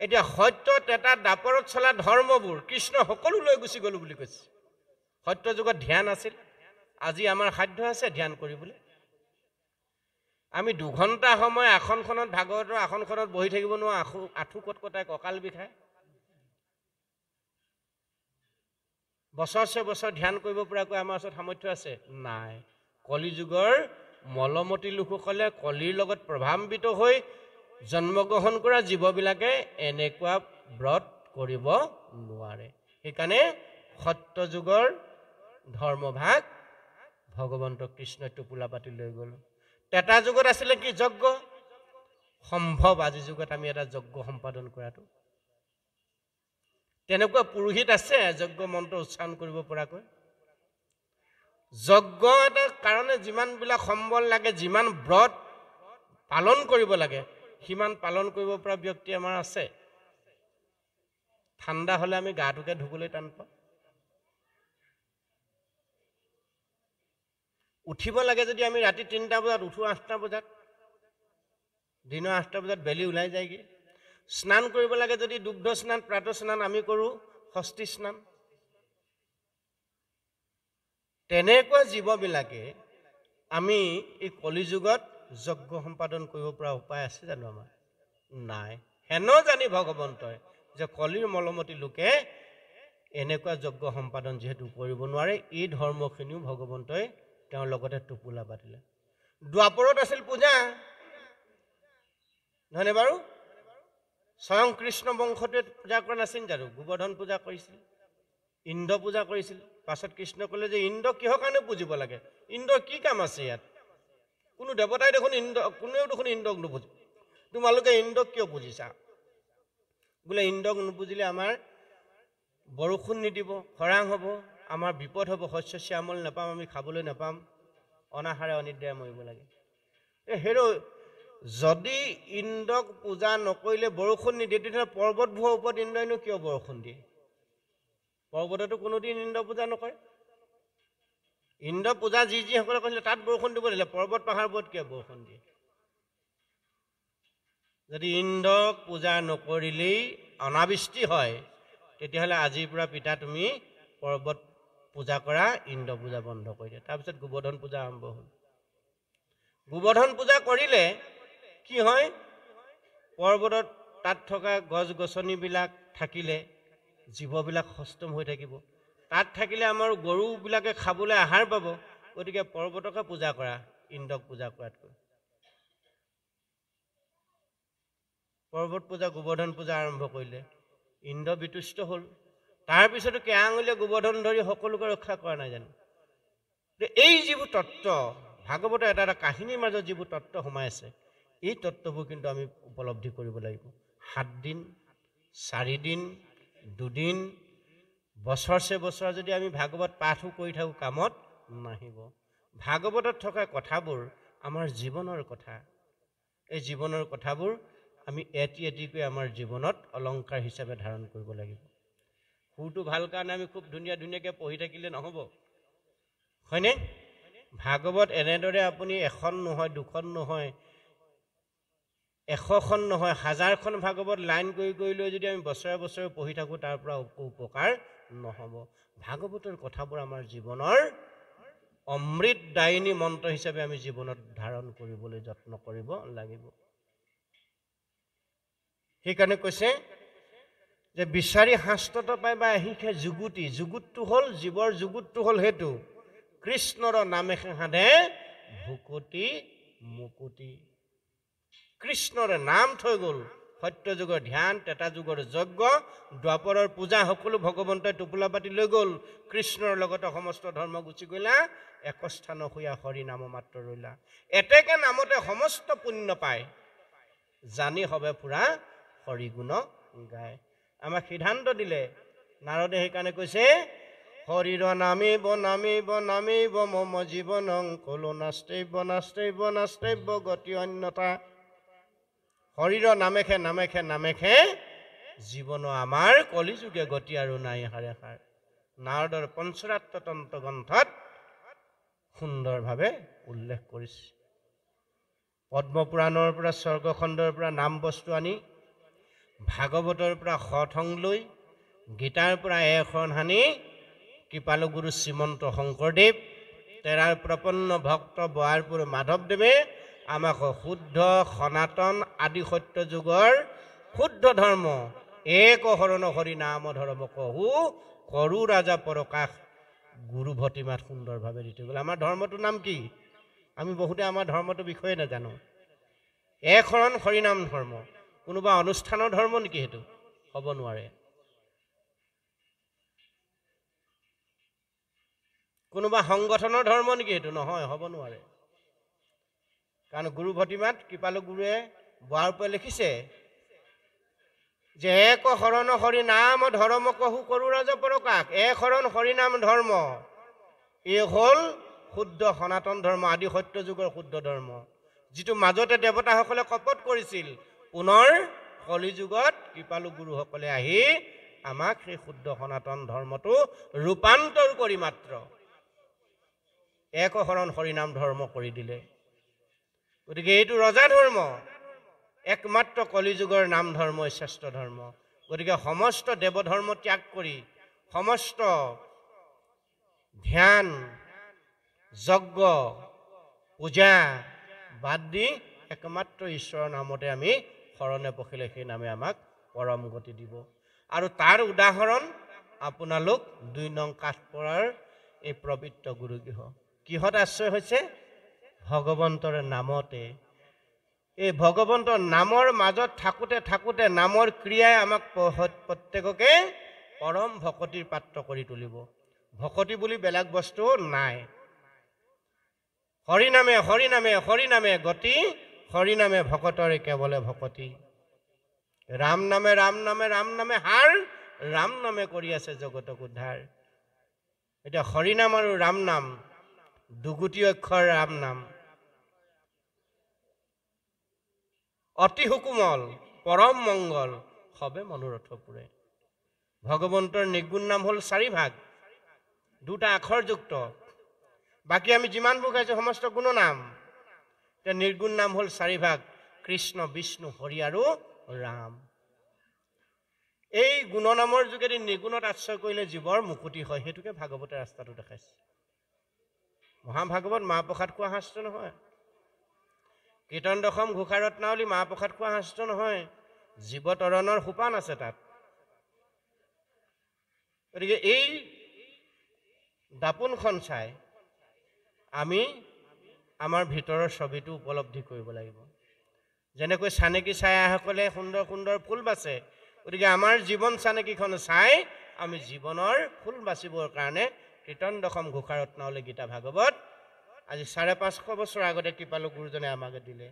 এতিয়া সত্য ত্ৰেতা দ্বাপৰত চলা ধৰ্মবোৰ কৃষ্ণ সকলো লৈ গুচি গ'লো বুলি কৈছে। সত্য যুগত ধ্যান আছিল, আজি আমাৰ সাধ্য আছে ধ্যান কৰিবলৈ। আমি 2 ঘণ্টা সময় আসনখনত, ভাগৱতৰ আসনখনত বহি থাকিব নোৱাৰো, আঁঠু কটকটাই কঁকাল বিষায়। বছৰ ধ্যান কৰিব পৰাকৈ আমাৰ ওচৰত সামৰ্থ্য আছে? নাই। কলি যুগৰ মলমতী লোকসকলে, কলিৰ লগত প্ৰভাৱান্বিত হৈ জন্মগ্ৰহণ কৰা জীৱবিলাকে এনেকুৱা ব্ৰত কৰিব নোৱাৰে। সেইকাৰণে সত্য যুগৰ ধৰ্মভাগ ভগৱন্ত কৃষ্ণই টোপোলা পাতি লৈ গ'ল। ত্ৰেতা যুগত আছিলে কি? যজ্ঞ। সম্ভৱ আজি যুগত আমি এটা যজ্ঞ সম্পাদন কৰাটো? তেনেকুৱা পুৰোহিত আছে যজ্ঞ মন্ত্ৰ উচ্চাৰণ কৰিব পৰাকৈ? যজ্ঞ এটাৰ কাৰণে যিমানবিলাক সম্বল লাগে, যিমান ব্ৰত পালন কৰিব লাগে, সিমান পালন কৰিব পৰা ব্যক্তি আমাৰ আছে। ঠাণ্ডা হ'লে আমি গাটোকে ধুবলৈ টান পাওঁ। উঠিব লাগে যদি আমি ৰাতি 3টা বজাত উঠো, 8টা বজাত, দিনৰ 8টা বজাত বেলি ওলাই যায়গৈ। স্নান কৰিব লাগে যদি দুগ্ধ স্নান, প্ৰাত স্নান আমি কৰোঁ, ষষ্ঠী স্নান। তেনেকুৱা জীৱবিলাকে আমি এই কলিযুগত যজ্ঞ সম্পাদন কৰিব পৰা উপায় আছে জানো আমাৰ? নাই। হেন জানি ভগৱন্তই যে কলিৰ মলমতি লোকে এনেকুৱা যজ্ঞ সম্পাদন যিহেতু কৰিব নোৱাৰে, এই ধৰ্মখিনিও ভগৱন্তই তেওঁৰ লগতে টোপোলা পাতিলে। দ্বাপৰত আছিল পূজা, নহয়নে বাৰু? স্বয়ং কৃষ্ণ বংশটোৱে পূজা কৰা নাছিল জানো? গোবৰ্ধন পূজা কৰিছিল, ইন্দ্ৰ পূজা কৰিছিল। পাছত কৃষ্ণ ক'লে যে ইন্দ্ৰ কিহৰ কাৰণে পুজিব লাগে? ইন্দ্ৰৰ কি কাম আছে ইয়াত? কোনো দেৱতাই দেখোন কোনেও দেখোন ইন্দ্ৰক নুপুজে, তোমালোকে ইন্দ্ৰক কিয় পুজিছা? বোলে ইন্দ্ৰক নুপুজিলে আমাৰ বৰষুণ নিদিব, খৰাং হ'ব, আমাৰ বিপদ হ'ব, শস্য শ্যামল নাপাম, আমি খাবলৈ নাপাম, অনাহাৰে অনিদ্ৰাৰে মৰিব লাগে। হেৰ' যদি ইন্দ্ৰক পূজা নকৰিলে বৰষুণ নিদিয়ে, তেতিয়াহ'লে পৰ্বতবোৰৰ ওপৰত ইন্দ্ৰইনো কিয় বৰষুণ দিয়ে? পৰ্বততো কোনোদিন ইন্দ্ৰ পূজা নকৰে। ইন্দ্ৰ পূজা যিসকলে কৰিলে তাত বৰষুণ দিব দিলে, পৰ্বত পাহাৰবোৰত কিয় বৰষুণ দিয়ে? যদি ইন্দ্ৰক পূজা নকৰিলেই অনাবৃষ্টি হয়, তেতিয়াহ'লে আজিৰ পৰা পিতা তুমি পৰ্বত পূজা কৰা, ইন্দ্ৰ পূজা বন্ধ কৰি দিয়া। তাৰপিছত গোবৰ্ধন পূজা আৰম্ভ হ'ল। গোবৰ্ধন পূজা কৰিলে কি হয়? পৰ্বতত তাত থকা গছ গছনিবিলাক থাকিলে জীৱবিলাক সষ্টম হৈ থাকিব। তাত থাকিলে আমাৰ গৰুবিলাকে খাবলৈ আহাৰ পাব। গতিকে পৰ্বতকে পূজা কৰা, ইন্দ্ৰক পূজা কৰাতকৈ। পৰ্বত পূজা, গোবৰ্ধন পূজা আৰম্ভ কৰিলে, ইন্দ্ৰ বিতুষ্ট হ'ল। তাৰপিছতো কেআঙুলিয়ে গোবৰ্ধন ধৰি সকলোকে ৰক্ষা কৰা নাই জানো? এই যিবোৰ তত্ত্ব ভাগৱতৰ এটা এটা কাহিনীৰ মাজত যিবোৰ তত্ত্ব সোমাই আছে, এই তত্ত্ববোৰ কিন্তু আমি উপলব্ধি কৰিব লাগিব। 7 দিন, 4 দিন, 2 দিন, বছৰছে বছৰ যদি আমি ভাগৱত পাঠো কৰি থাকোঁ, কামত নাহিব। ভাগৱতত থকা কথাবোৰ আমাৰ জীৱনৰ কথা। এই জীৱনৰ কথাবোৰ আমি এটি এটিকৈ আমাৰ জীৱনত অলংকাৰ হিচাপে ধাৰণ কৰিব লাগিব। সুৰটো ভাল কাৰণে আমি খুব ধুনীয়াকৈ পঢ়ি থাকিলে নহ'ব, হয়নে? ভাগৱত এনেদৰে আপুনি এখন নহয়, দুখন নহয়, 100খন নহয়, 1000খন ভাগৱত লাইন কৰি লৈ যদি আমি বছৰে বছৰে পঢ়ি থাকোঁ, তাৰ পৰা উপকাৰ নহ'ব। ভাগৱতৰ কথাবোৰ আমাৰ জীৱনৰ অমৃতদায়িনী মন্ত্ৰ হিচাপে আমি জীৱনত ধাৰণ কৰিবলৈ যত্ন কৰিব লাগিব। সেইকাৰণে কৈছে যে বিচাৰি শাস্ত্ৰত পাই বা আহিখে যুগুতি, যুগুতটো হ'ল জীৱৰ, যুগুতটো হ'ল সেইটো কৃষ্ণৰ নামে সাধে ভুকুতি মুকুতি। কৃষ্ণৰ নাম থৈ গ'ল, সত্য যুগৰ ধ্যান, ত্ৰেতা যুগৰ যজ্ঞ, দ্বাপৰৰ পূজা, সকলো ভগৱন্তই টোপোলা পাতি লৈ গ'ল। কৃষ্ণৰ লগতে সমস্ত ধৰ্ম গুচি গ'লা, একস্থান শুয়া হৰি নাম মাত্ৰ ৰৈলা। এতেকে নামতে সমস্ত পুণ্য পায়, জানি হবে ফুৰা হৰি গুণ গায়। আমাক সিদ্ধান্ত দিলে নাৰদে, সেইকাৰণে কৈছে হৰিৰ নামিব নামিব নামিব মম জীৱনং কলো নাস্তেব্য নাস্তেব্য নাস্তেব্য গতি অন্যতা। হৰিৰ নামেখে নামেখে নামেখে জীৱন আমাৰ কলিযুগে গতি আৰু নাই হাৰে সাৰ। নাৰদৰ পঞ্চৰাত্ৰ তন্ত্ৰ গ্ৰন্থত সুন্দৰভাৱে উল্লেখ কৰিছে। পদ্মপুৰাণৰ পৰা, স্বৰ্গখণ্ডৰ পৰা নাম বস্তু আনি, ভাগৱতৰ পৰা সথং লৈ, গীতাৰ পৰা এখন সানি, কৃপালু গুৰু শ্ৰীমন্ত শংকৰদেৱ, তেৰাৰ প্ৰপন্ন ভক্ত বয়াৰপুৰ মাধৱদেৱে আমাক শুদ্ধ সনাতন আদি সত্য যুগৰ শুদ্ধ ধৰ্ম এক শৰণ হৰি নাম ধৰ্ম কহু কৰো ৰাজা পৰকাশ গুৰু ভতিমাত সুন্দৰভাৱে দি থৈ গ'ল। আমাৰ ধৰ্মটোৰ নাম কি? আমি বহুতে আমাৰ ধৰ্মটোৰ বিষয়ে নাজানো। এক শৰণ হৰিনাম ধৰ্ম। কোনোবা অনুষ্ঠানৰ ধৰ্ম নেকি? সেইটো হ'ব নোৱাৰে। কোনোবা সংগঠনৰ ধৰ্ম নেকি? সেইটো নহয়, হ'ব নোৱাৰে। কাৰণ গুৰু ভতিমাত কৃপালু গুৰুৱে বয়াৰপুৰে লিখিছে যে এক শৰণ হৰি নাম ধৰ্ম কহু কৰো ৰাজ পৰকাশ। এক শৰণ হৰিনাম ধৰ্ম, এই হ'ল শুদ্ধ সনাতন ধৰ্ম, আদি সত্য যুগৰ শুদ্ধ ধৰ্ম, যিটো মাজতে দেৱতাসকলে কপট কৰিছিল। পুনৰ কলি যুগত কৃপালু গুৰুসকলে আহি আমাক সেই শুদ্ধ সনাতন ধৰ্মটো ৰূপান্তৰ কৰি মাত্ৰ একশৰণ হৰিনাম ধৰ্ম কৰি দিলে। গতিকে এইটো ৰজা ধৰ্ম, একমাত্ৰ কলিযুগৰ নাম ধৰ্মই শ্ৰেষ্ঠ ধৰ্ম। গতিকে সমস্ত দেৱধৰ্ম ত্যাগ কৰি, সমস্ত ধ্যান যজ্ঞ পূজা বাদ দি একমাত্ৰ ঈশ্বৰৰ নামতে আমি শৰণে পখিলে সেই নামে আমাক পৰম গতি দিব। আৰু তাৰ উদাহৰণ আপোনালোক ২ নং কাঠপৰাৰ এই পবিত্ৰ গুৰুগৃহ। কিহত আশ্ৰয় হৈছে? ভগৱন্তৰ নামতে। এই ভগৱন্তৰ নামৰ মাজত থাকোঁতে থাকোঁতে নামৰ ক্ৰিয়াই আমাক প্ৰত্যেককে পৰম ভকতিৰ পাত্ৰ কৰি তুলিব। ভকতি বুলি বেলেগ বস্তু নাই। হৰিনামে হৰিনামে হৰিনামে গতি, হৰিনামে ভকতৰে কেৱলে ভকতি। ৰাম নামে ৰাম নামে ৰাম নামে হাৰ, ৰাম নামে কৰি আছে জগতক উদ্ধাৰ। এতিয়া হৰিনাম আৰু ৰাম নাম, দুগুটি অক্ষৰ ৰাম নাম, অতি সুকোমল পৰম মংগল, সবে মনোৰথ পুৰে। ভগৱন্তৰ নিৰ্গুণ নাম হ'ল 4 ভাগ, 2টা আখৰযুক্ত। বাকী আমি যিমানবোৰ গাইছোঁ সমস্ত গুণনাম। এতিয়া নিৰ্গুণ নাম হ'ল 4 ভাগ, কৃষ্ণ বিষ্ণু হৰি আৰু ৰাম। এই গুণনামৰ যোগেদি নিৰ্গুণত আশ্ৰয় কৰিলে জীৱৰ মুকুতি হয়। সেইটোকে ভাগৱতে ৰাস্তাটো দেখাইছে। মহাভাগৱত মাহ প্ৰসাদ খোৱা শাস্ত্ৰ নহয়, কীৰ্তন দশম ঘোষা ৰত্নাৱলী মাহ প্ৰসাদ খোৱা শাস্ত্ৰ নহয়, জীৱতৰণৰ সোপান আছে তাত। গতিকে এই দাপোনখন চাই আমি আমাৰ ভিতৰৰ ছবিটো উপলব্ধি কৰিব লাগিব। যেনেকৈ চানেকি ছায়াসকলে সুন্দৰ সুন্দৰ ফুল বাচে, গতিকে আমাৰ জীৱন চানেকিখন চাই আমি জীৱনৰ ফুল বাচিবৰ কাৰণে কীৰ্তন দশম ঘোষা ৰত্নাৱলী গীতা ভাগৱত আজি 550 বছৰ আগতে কৃপালু গুৰুজনে আমাক দিলে।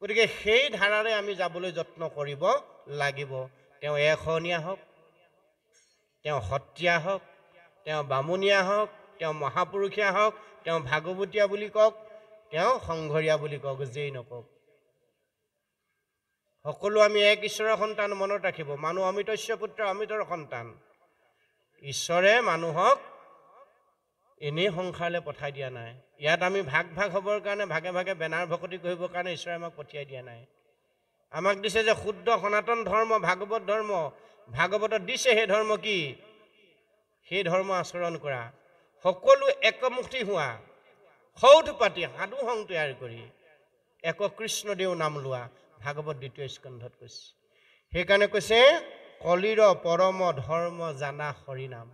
গতিকে সেই ধাৰাৰে আমি যাবলৈ যত্ন কৰিব লাগিব। তেওঁ এশনীয়া হওক, তেওঁ সত্ৰীয়া হওক, তেওঁ বামুণীয়া হওক, তেওঁ মহাপুৰুষীয়া হওক, তেওঁ ভাগৱতীয়া বুলি কওক, তেওঁ সংঘৰীয়া বুলি কওক, যেই নকওক, সকলো আমি এক ঈশ্বৰৰ সন্তান মনত ৰাখিব। মানুহ অমিতস্য পুত্ৰ, অমিতৰ সন্তান। ঈশ্বৰে মানুহক এনেই সংসাৰলৈ পঠাই দিয়া নাই। ইয়াত আমি ভাগ ভাগ হ'বৰ কাৰণে, ভাগে ভাগে বেনাৰ ভকতি কৰিবৰ কাৰণে ঈশ্বৰে আমাক পঠিয়াই দিয়া নাই। আমাক দিছে যে শুদ্ধ সনাতন ধৰ্ম, ভাগৱত ধৰ্ম। ভাগৱতত দিছে সেই ধৰ্ম কি? সেই ধৰ্ম আচৰণ কৰা, সকলো একমুখী হোৱা, সৌধ পাতি সাধু সং তৈয়াৰ কৰি এক কৃষ্ণদেৱ নাম লোৱা, ভাগৱত 2য় স্কন্ধত কৈছে। সেইকাৰণে কৈছে কলিৰ পৰম ধৰ্ম জানা হৰিনাম।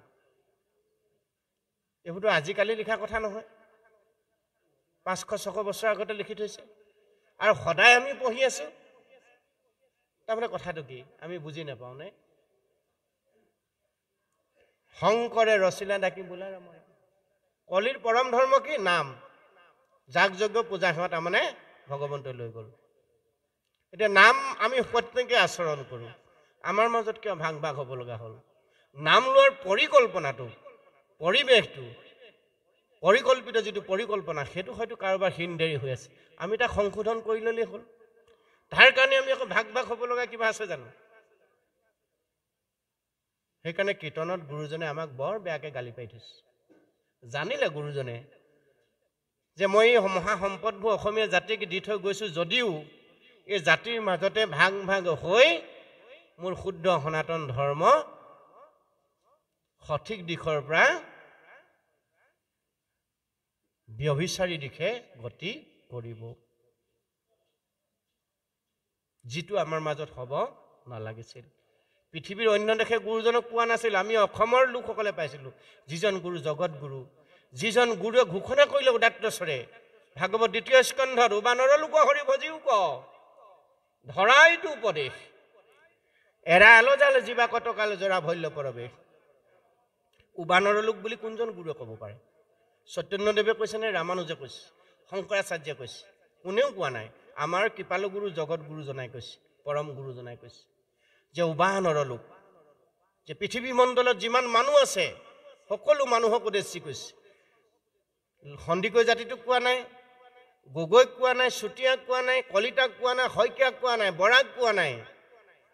এইবোৰতো আজিকালি লিখা কথা নহয়, 500-600 বছৰ আগতে লিখি থৈছে আৰু সদায় আমি পঢ়ি আছো। তাৰমানে কথাটো কি আমি বুজি নাপাওঁ নে? শংকৰে ৰচিলা ডাকি বোলা ৰামায়ণ। কলিৰ পৰম ধৰ্ম কি? নাম। যাগ যজ্ঞ পূজা সেৱা তাৰমানে ভগৱন্তই লৈ গ'ল। এতিয়া নাম আমি প্ৰত্যেকে আচৰণ কৰোঁ, আমাৰ মাজত কিয় ভাগ ভাগ হ'ব লগা হ'ল? নাম লোৱাৰ পৰিকল্পনাটো, পৰিৱেশটো, পৰিকল্পিত যিটো পৰিকল্পনা, সেইটো হয়তো কাৰোবাৰ হীন দেৰি হৈ আছে। আমি তাক সংশোধন কৰি ল'লেই হ'ল। তাৰ কাৰণে আমি আকৌ ভাগ ভাগ হ'ব লগা কিবা আছে জানো? সেইকাৰণে কীৰ্তনত গুৰুজনে আমাক বৰ বেয়াকৈ গালি পাৰি থৈছে। জানিলে গুৰুজনে যে মই এই মহাসম্পদবোৰ অসমীয়া জাতিক দি থৈ গৈছোঁ, যদিও এই জাতিৰ মাজতে ভাগ ভাগ হৈ মোৰ শুদ্ধ সনাতন ধৰ্ম সঠিক দিশৰ পৰা ব্যভিচাৰী দিশে গতি কৰিব, যিটো আমাৰ মাজত হ'ব নালাগিছিল। পৃথিৱীৰ অন্য দেশে গুৰুজনক পোৱা নাছিল, আমি অসমৰ লোকসকলে পাইছিলোঁ। যিজন গুৰু জগত গুৰু, যিজন গুৰুৱে ঘোষণা কৰিলে উদাত্তস্বৰে ভাগৱত 2য় স্কন্ধত, উবানৰ লোক হৰি ভজিও ক ধৰাইটো উপদেশ, এৰা আলজাল জীৱা কতকাল জৰা ভল্য প্ৰৱেশ। উবানৰ লোক বুলি কোনজন গুৰুৱে ক'ব পাৰে? চৈতন্যদেৱে কৈছে নে ৰামানুজে কৈছে? শংকৰাচাৰ্যে কৈছে? কোনেও কোৱা নাই। আমাৰ কৃপালু গুৰু জগত গুৰু জনাই কৈছে, পৰম গুৰু জনাই কৈছে যে উবানৰ লোক, যে পৃথিৱী মণ্ডলত যিমান মানুহ আছে সকলো মানুহক উদ্দেশ্যি কৈছে সন্দিকৈ জাতিটোক কোৱা নাই, গগৈক কোৱা নাই, চুতীয়াক কোৱা নাই, কলিতাক কোৱা নাই, শইকীয়াক কোৱা নাই, বৰাক কোৱা নাই,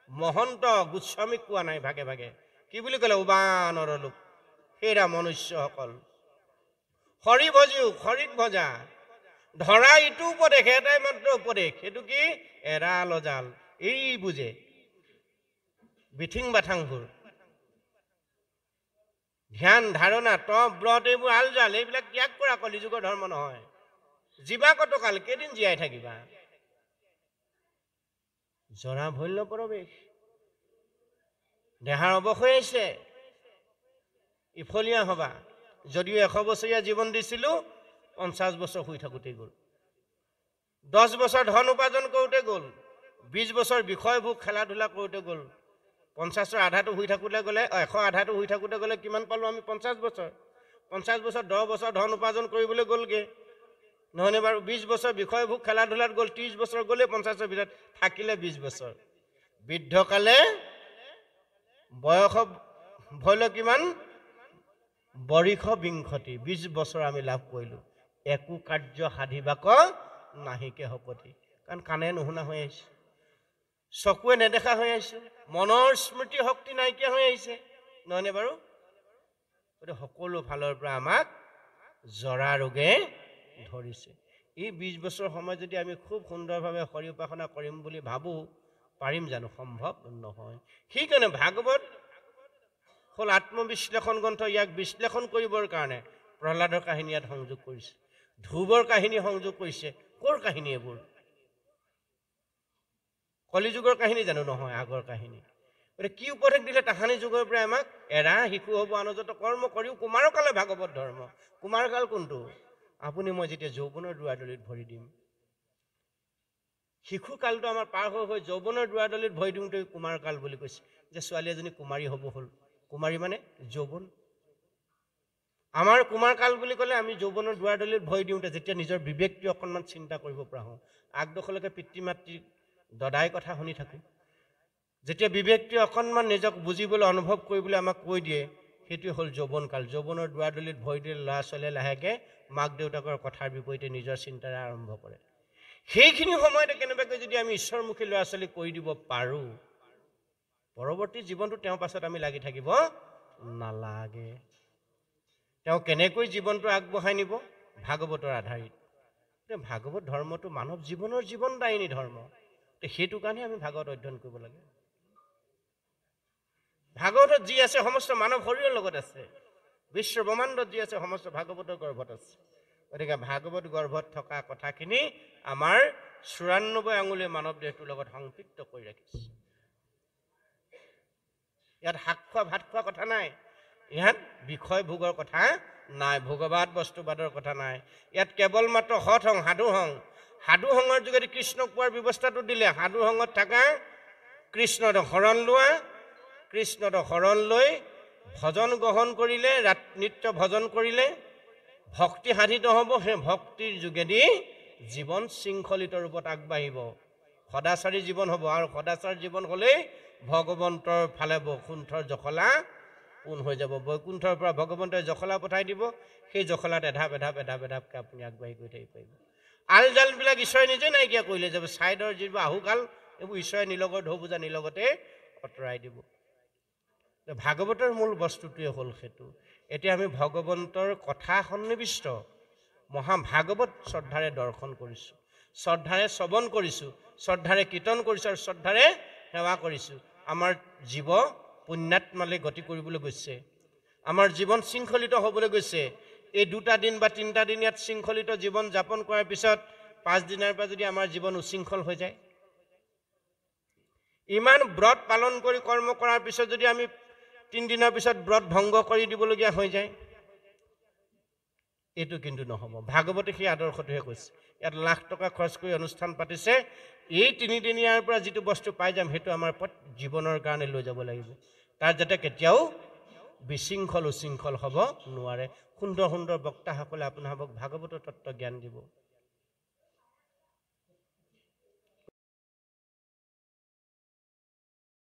মহন্ত গোস্বামীক কোৱা নাই। ভাগে ভাগে কি বুলি ক'লে? উবানৰ লোক, সেইৰা মনুষ্যসকল। হৰি ভজিও, হৰিক ভজা, ধৰা ইটো উপদেশ, এটাই মাত্ৰ উপদেশ, সেইটো কি? এৰা লজাল। এই বুজে বিথিং বাথাংবোৰ, ধ্যান ধাৰণা তপ ব্ৰত এইবোৰ আলজাল, এইবিলাক ত্যাগ কৰা। কলিযুগৰ ধৰ্ম নহয়। জীৱা কতকাল, কেইদিন জীয়াই থাকিবা? জৰা ভল্য প্ৰৱেশ, দেহাৰ অৱক্ষয় আহিছে, ইফলীয়া হবা। যদিও 100 বছৰীয়া জীৱন দিছিলো, 50 বছৰ শুই থাকোঁতেই গ'ল, 10 বছৰ ধন উপাৰ্জন কৰোঁতে গ'ল, 20 বছৰ বিষয় ভোগ খেলা ধূলা কৰোঁতে গ'ল, 50ৰ আধাটো শুই থাকোঁতে গ'লে, 100 আধাটো শুই থাকোঁতে গ'লে কিমান পালোঁ আমি? 50 বছৰ। 50 বছৰ 10 বছৰ ধন উপাৰ্জন কৰিবলৈ গ'লগৈ, নহয়নে বাৰু? 20 বছৰ বিষয় ভোগ খেলা ধূলাত গ'ল, 30 বছৰ গ'লে, 50ৰ ভিতৰত থাকিলে 20 বছৰ। বৃদ্ধকালে বয়স ভৈল কিমান? বৰিষ বিংশতি, 20 বছৰ আমি লাভ কৰিলোঁ। একো কাৰ্য সাধিবাক নাহিকে শপতি। কাৰণ কাণে নুশুনা হৈ আহিছে, চকুৱে নেদেখা হৈ আহিছে, মনৰ স্মৃতি শক্তি নাইকিয়া হৈ আহিছে, নহয়নে বাৰু? গতিকে সকলো ফালৰ পৰা আমাক জৰা ৰোগে ধৰিছে। এই 20 বছৰ সময় যদি আমি খুব সুন্দৰভাৱে হৰি উপাসনা কৰিম বুলি ভাবোঁ, পাৰিম জানো? সম্ভৱ নহয়। সেইকাৰণে ভাগৱত হ'ল আত্মবিশ্লেষণ গ্ৰন্থ। ইয়াক বিশ্লেষণ কৰিবৰ কাৰণে প্ৰহ্লাদৰ কাহিনী ইয়াত সংযোগ কৰিছে, ধ্ৰুৱৰ কাহিনী সংযোগ কৰিছে। ক'ৰ কাহিনী এইবোৰ? কলিযুগৰ কাহিনী জানো? নহয়, আগৰ কাহিনী। গতিকে কি উপদেশ দিলে তাহানি যুগৰ পৰা আমাক? এৰা শিশু হ'ব আনজত কৰ্ম কৰিও কুমাৰকালে ভাগৱত ধৰ্ম। কুমাৰকাল কোনটো? আপুনি মই যেতিয়া যৌৱনৰ দুৱাৰদলিত ভৰি দিম, শিশু কালটো আমাৰ পাৰ হৈ যৌৱনৰ দুৱাৰদলিত ভৰি দিওঁতে কুমাৰকাল বুলি কৈছে। যে ছোৱালী এজনী কুমাৰী হ'ব হ'ল, কুমাৰী মানে যৌৱন। আমাৰ কুমাৰকাল বুলি ক'লে আমি যৌৱনৰ দুৱাৰদলিত ভৰি দিওঁতে, যেতিয়া নিজৰ বিবেকটো অকণমান চিন্তা কৰিব পৰা হওঁ। আগডোখৰলৈকে পিতৃ মাতৃ দদাই কথা শুনি থাকোঁ, যেতিয়া বিবেকটোৱে অকণমান নিজক বুজিবলৈ অনুভৱ কৰিবলৈ আমাক কৈ দিয়ে, সেইটোৱে হ'ল যৌৱনকাল। যৌৱনৰ দুৱাৰদলিত ভৰি দিলে ল'ৰা ছোৱালীয়ে লাহেকৈ মাক দেউতাকৰ কথাৰ বিপৰীতে নিজৰ চিন্তাৰে আৰম্ভ কৰে। সেইখিনি সময়তে কেনেবাকৈ যদি আমি ঈশ্বৰমুখী ল'ৰা ছোৱালীক কৰি দিব পাৰোঁ, পৰৱৰ্তী জীৱনটো তেওঁৰ পাছত আমি লাগি থাকিব নালাগে। তেওঁ কেনেকৈ জীৱনটো আগবঢ়াই নিব? ভাগৱতৰ আধাৰিত। ভাগৱত ধৰ্মটো মানৱ জীৱনৰ জীৱনদায়িনী ধৰ্ম। সেইটো কাৰণে আমি ভাগৱত অধ্যয়ন কৰিব লাগে। ভাগৱতত যি আছে সমস্ত মানৱ শৰীৰৰ লগত আছে, বিশ্ব ব্ৰহ্মাণ্ডত যি আছে সমস্ত ভাগৱতৰ গৰ্ভত আছে। গতিকে ভাগৱত গৰ্ভত থকা কথাখিনি আমাৰ 94 আঙুলিৰ মানৱ দেহটোৰ লগত সংপৃক্ত কৰি ৰাখিছে। ইয়াত শাক খোৱা ভাত খোৱা কথা নাই, ইয়াত বিষয় ভোগৰ কথা নাই, ভোগবাদ বস্তুবাদৰ কথা নাই। ইয়াত কেৱল মাত্ৰ সৎ হং, সাধু হং। সাধু সংৰ যোগেদি কৃষ্ণক পোৱাৰ ব্যৱস্থাটো দিলে। সাধু সংগত থকা, কৃষ্ণৰ শৰণ লোৱা, কৃষ্ণৰ শৰণ লৈ ভজন গ্ৰহণ কৰিলে, নিত্য ভজন কৰিলে ভক্তি সাধিত হ'ব। সেই ভক্তিৰ যোগেদি জীৱন শৃংখলিত ৰূপত আগবাঢ়িব, সদাচাৰী জীৱন হ'ব। আৰু সদাচাৰ জীৱন হ'লেই ভগৱন্তৰ ফালে বৈকুণ্ঠৰ জখলা পোন হৈ যাব। বৈকুণ্ঠৰ পৰা ভগৱন্তই জখলা পঠাই দিব, সেই জখলাত এধাপ এধাপ এধাপ এধাপকৈ আপুনি আগবাঢ়ি গৈ থাকিব পাৰিব। আল জালবিলাক ঈশ্বৰে নিজে নাইকিয়া কৰিলে যাব। ছাইডৰ যিবোৰ আহুকাল, এইবোৰ ঈশ্বৰে নিলগৰ ঢৌ বোজা নিলগতে আঁতৰাই দিব। ভাগৱতৰ মূল বস্তুটোৱে হ'ল সেইটো। এতিয়া আমি ভগৱন্তৰ কথা সন্নিৱিষ্ট মহাভাগৱত শ্ৰদ্ধাৰে দৰ্শন কৰিছোঁ, শ্ৰদ্ধাৰে শ্ৰৱণ কৰিছোঁ, শ্ৰদ্ধাৰে কীৰ্তন কৰিছোঁ আৰু শ্ৰদ্ধাৰে সেৱা কৰিছোঁ। আমাৰ জীৱ পুণ্যাত্মালৈ গতি কৰিবলৈ গৈছে, আমাৰ জীৱন শৃংখলিত হ'বলৈ গৈছে। এই 2টা দিন বা 3টা দিন ইয়াত শৃংখলিত জীৱন যাপন কৰাৰ পিছত 5 দিনৰ পৰা যদি আমাৰ জীৱন উশৃংখল হৈ যায়, ইমান ব্ৰত পালন কৰি কৰ্ম কৰাৰ পিছত যদি আমি 3 দিনৰ পিছত ব্ৰত ভংগ কৰি দিবলগীয়া হৈ যায়, এইটো কিন্তু নহ'ব। ভাগৱতে সেই আদৰ্শটোহে কৈছে। ইয়াত লাখ টকা খৰচ কৰি অনুষ্ঠান পাতিছে, এই 3 দিনীয়াৰ পৰা যিটো বস্তু পাই যাম সেইটো আমাৰ জীৱনৰ কাৰণে লৈ যাব লাগিব। তাৰ যাতে কেতিয়াও বিশৃংখল উশৃংখল হ'ব নোৱাৰে। সুন্দৰ সুন্দৰ বক্তাসকলে আপোনালোকক ভাগৱতৰ তত্ত্ব জ্ঞান দিব।